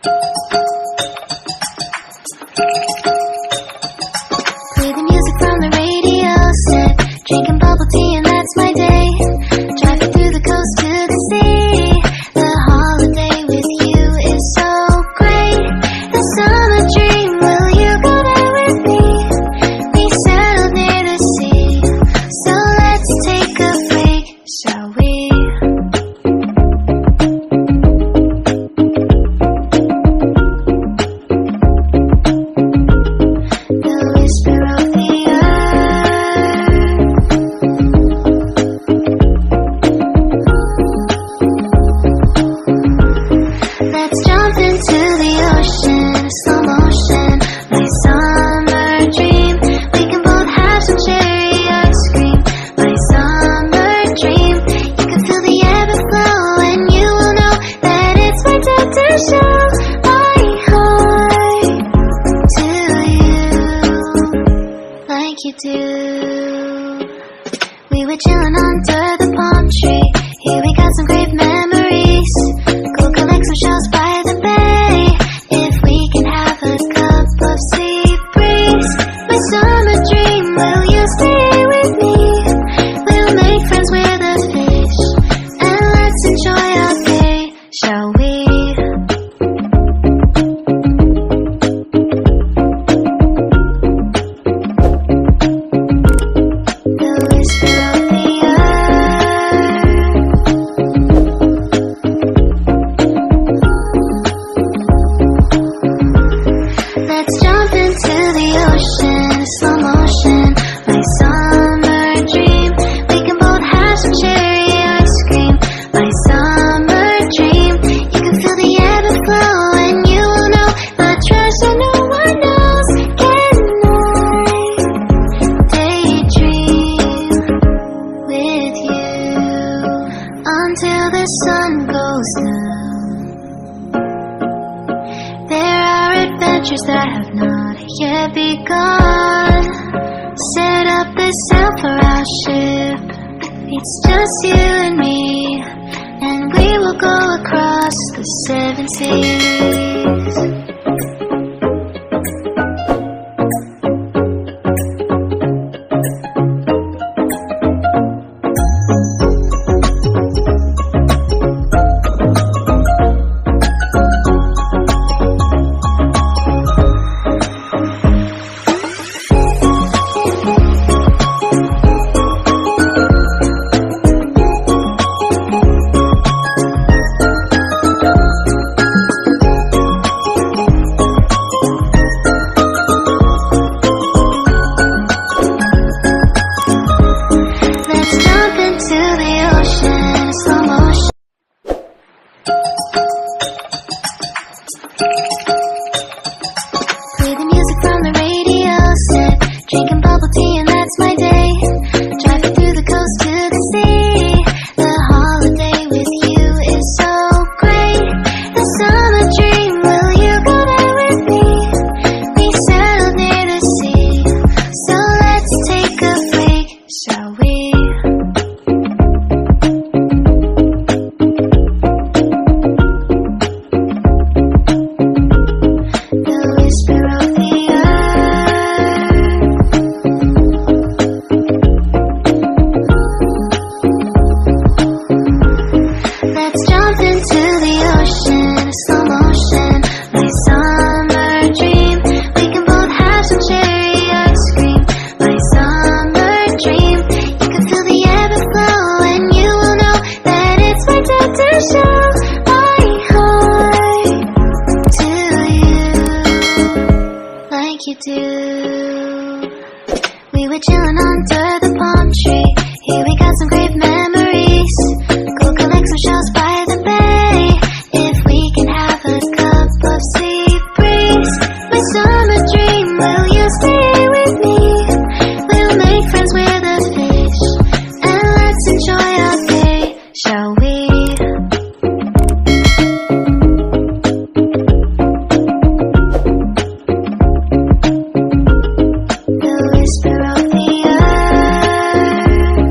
Play the music from the radio set, drinking bubble tea and that's my day. Driving through the coast to the sea. The holiday with you is so great. The summer dream, will you go there with me? We settled near the sea, so let's take a break, shall we? You do. We were chilling under the palm tree. Here we got some great memories. Go collect some shells by the bay. If we can have a cup of sea breeze. My summer dream, will you stay with me? We'll make friends with the fish, and let's enjoy our day, shall we? Until the sun goes down, there are adventures that have not yet begun. Set up the sail for our ship. It's just you and me, and we will go across the 7 seas. Play the music from the radio set, drinking bubble tea and that's my day. Driving through the coast to the sea. The holiday with you is so great. The summer dream, will you go there with me? We settled near the sea, so let's take a break, shall we? You do. We were chilling on